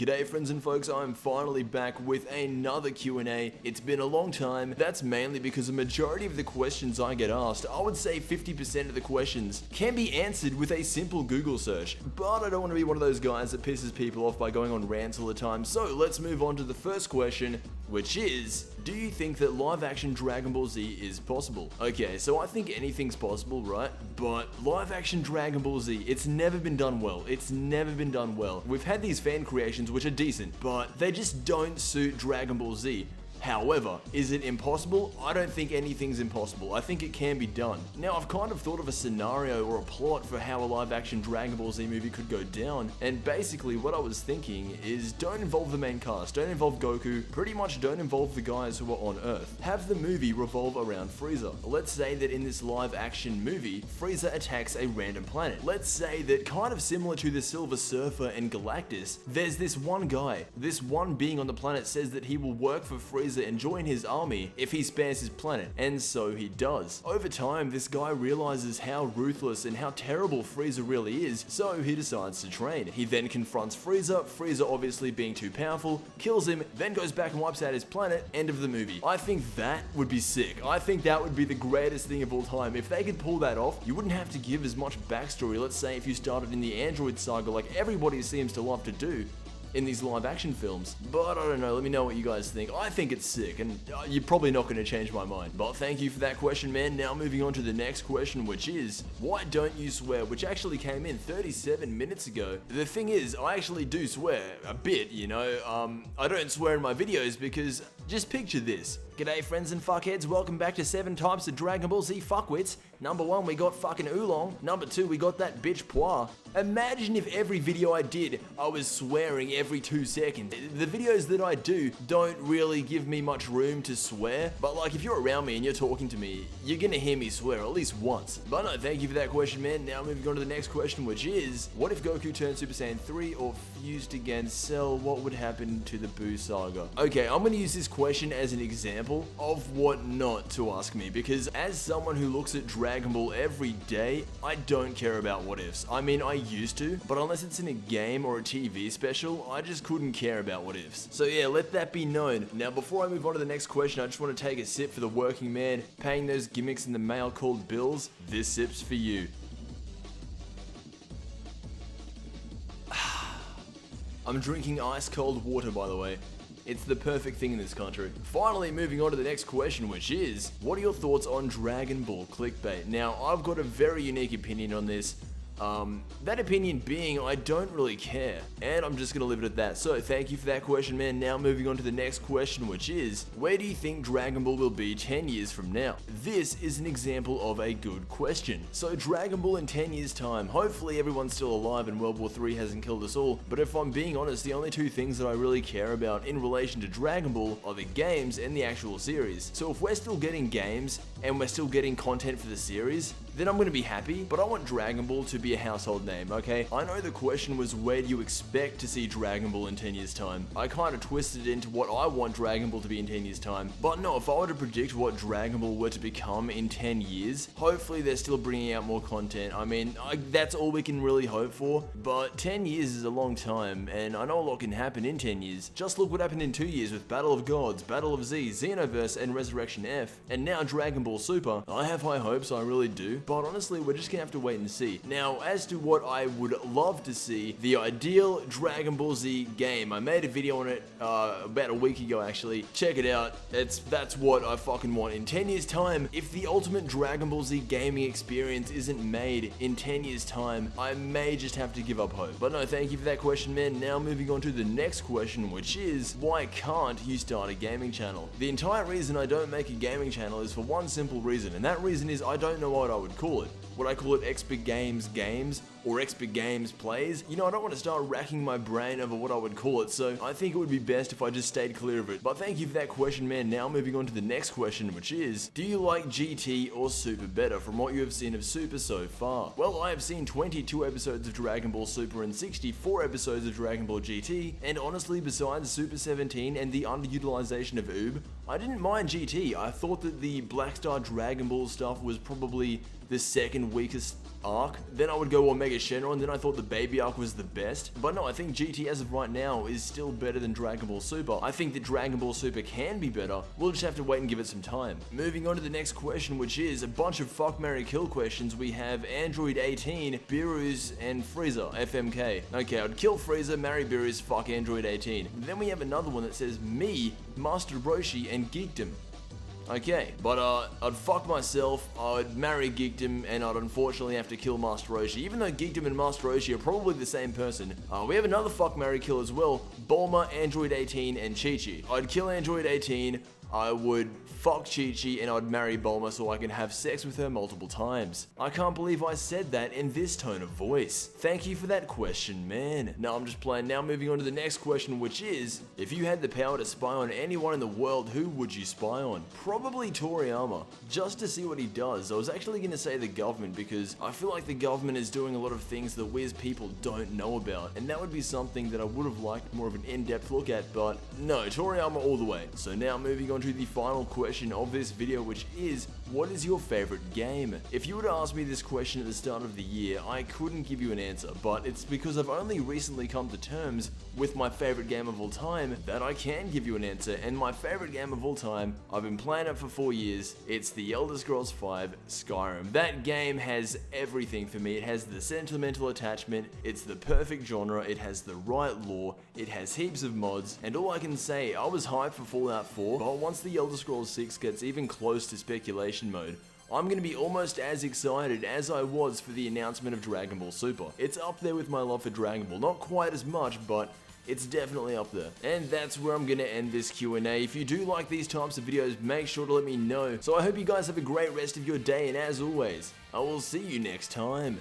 G'day friends and folks, I'm finally back with another Q&A. It's been a long time. That's mainly because a majority of the questions I get asked, I would say 50% of the questions, can be answered with a simple Google search. But I don't want to be one of those guys that pisses people off by going on rants all the time, so let's move on to the first question, which is, do you think that live action Dragon Ball Z is possible? Okay, so I think anything's possible, right? But live action Dragon Ball Z, it's never been done well. It's never been done well. We've had these fan creations which are decent, but they just don't suit Dragon Ball Z. However, is it impossible? I don't think anything's impossible. I think it can be done. Now, I've kind of thought of a scenario or a plot for how a live-action Dragon Ball Z movie could go down, and basically what I was thinking is don't involve the main cast, don't involve Goku, pretty much don't involve the guys who are on Earth. Have the movie revolve around Frieza. Let's say that in this live-action movie, Frieza attacks a random planet. Let's say that kind of similar to the Silver Surfer and Galactus, there's this one guy, this one being on the planet says that he will work for Frieza and join his army if he spares his planet, and so he does. Over time, this guy realizes how ruthless and how terrible Frieza really is, so he decides to train. He then confronts Frieza, Frieza obviously being too powerful, kills him, then goes back and wipes out his planet, end of the movie. I think that would be sick. I think that would be the greatest thing of all time. If they could pull that off, you wouldn't have to give as much backstory. Let's say if you started in the Android saga like everybody seems to love to do in these live action films. But I don't know, let me know what you guys think. I think it's sick, and you're probably not going to change my mind. But thank you for that question, man. Now moving on to the next question, which is, why don't you swear? Which actually came in 37 minutes ago. The thing is, I actually do swear a bit, you know. I don't swear in my videos because, just picture this. G'day friends and fuckheads, welcome back to 7 types of Dragon Ball Z fuckwits. Number 1, we got fucking Oolong. Number 2, we got that bitch Poir. Imagine if every video I did, I was swearing every 2 seconds. The videos that I do don't really give me much room to swear, but like if you're around me and you're talking to me, you're gonna hear me swear at least once. But no, thank you for that question, man. Now moving on to the next question, which is, what if Goku turned Super Saiyan 3 or fused against Cell? What would happen to the Buu saga? Okay, I'm gonna use this question as an example of what not to ask me, because as someone who looks at Dragon Ball every day, I don't care about what ifs. I mean, I used to, but unless it's in a game or a TV special, I just couldn't care about what ifs. So yeah, let that be known. Now before I move on to the next question, I just want to take a sip for the working man paying those gimmicks in the mail called bills. This sip's for you. I'm drinking ice cold water, by the way. It's the perfect thing in this country. Finally, moving on to the next question, which is, what are your thoughts on Dragon Ball clickbait? Now, I've got a very unique opinion on this. That opinion being, I don't really care, and I'm just gonna leave it at that. So thank you for that question, man. Now moving on to the next question, which is, where do you think Dragon Ball will be 10 years from now? This is an example of a good question. So Dragon Ball in 10 years time, hopefully everyone's still alive and World War III hasn't killed us all, but if I'm being honest, the only 2 things that I really care about in relation to Dragon Ball are the games and the actual series. So if we're still getting games and we're still getting content for the series, then I'm gonna be happy, but I want Dragon Ball to be a household name, okay? I know the question was, where do you expect to see Dragon Ball in 10 years time? I kind of twisted it into what I want Dragon Ball to be in 10 years time. But no, if I were to predict what Dragon Ball were to become in 10 years, hopefully they're still bringing out more content. I mean, that's all we can really hope for, but 10 years is a long time, and I know a lot can happen in 10 years. Just look what happened in 2 years with Battle of Gods, Battle of Z, Xenoverse, and Resurrection F, and now Dragon Ball Super. I have high hopes, I really do. But honestly, we're just gonna have to wait and see. Now, as to what I would love to see, the ideal Dragon Ball Z game, I made a video on it about a week ago actually. Check it out. That's what I fucking want. In 10 years time, if the ultimate Dragon Ball Z gaming experience isn't made in 10 years time, I may just have to give up hope. But no, thank you for that question, man. Now moving on to the next question, which is, why can't you start a gaming channel? The entire reason I don't make a gaming channel is for one simple reason, and that reason is I don't know what I would call it. Would I call it ExperGamez Games or ExperGamez Plays? You know, I don't want to start racking my brain over what I would call it, so I think it would be best if I just stayed clear of it. But thank you for that question, man. Now moving on to the next question, which is, do you like GT or Super better from what you have seen of Super so far? Well, I have seen 22 episodes of Dragon Ball Super and 64 episodes of Dragon Ball GT, and honestly, besides Super 17 and the underutilization of Oob, I didn't mind GT. I thought that the Black Star Dragon Ball stuff was probably the second weakest arc, then I would go Omega Shenron, then I thought the baby arc was the best. But no, I think GT as of right now is still better than Dragon Ball Super. I think that Dragon Ball Super can be better. We'll just have to wait and give it some time. Moving on to the next question, which is a bunch of fuck, marry, kill questions. We have Android 18, Beerus, and Frieza, FMK. Okay, I'd kill Frieza, marry Beerus, fuck Android 18. Then we have another one that says me, Master Roshi, and Geekdom. Okay, but I'd fuck myself, I'd marry Geekdom, and I'd unfortunately have to kill Master Roshi. Even though Geekdom and Master Roshi are probably the same person, we have another fuck, marry, kill as well. Bulma, Android 18, and Chi-Chi. I'd kill Android 18, I would fuck Chi-Chi, and I'd marry Bulma so I can have sex with her multiple times. I can't believe I said that in this tone of voice. Thank you for that question, man. No, I'm just playing. Now moving on to the next question, which is, if you had the power to spy on anyone in the world, who would you spy on? Probably Toriyama, just to see what he does. I was actually going to say the government because I feel like the government is doing a lot of things that we as people don't know about, and that would be something that I would have liked more of an in-depth look at, but no, Toriyama all the way. So now moving on to the final question of this video, which is, what is your favorite game? If you were to ask me this question at the start of the year, I couldn't give you an answer, but it's because I've only recently come to terms with my favorite game of all time that I can give you an answer. And my favorite game of all time, I've been playing it for 4 years, it's The Elder Scrolls V Skyrim. That game has everything for me. It has the sentimental attachment, it's the perfect genre, it has the right lore, it has heaps of mods, and all I can say, I was hyped for Fallout 4, but once The Elder Scrolls 6 gets even close to speculation mode, I'm going to be almost as excited as I was for the announcement of Dragon Ball Super. It's up there with my love for Dragon Ball, not quite as much, but it's definitely up there. And that's where I'm going to end this Q&A. If you do like these types of videos, make sure to let me know. So I hope you guys have a great rest of your day, and as always, I will see you next time.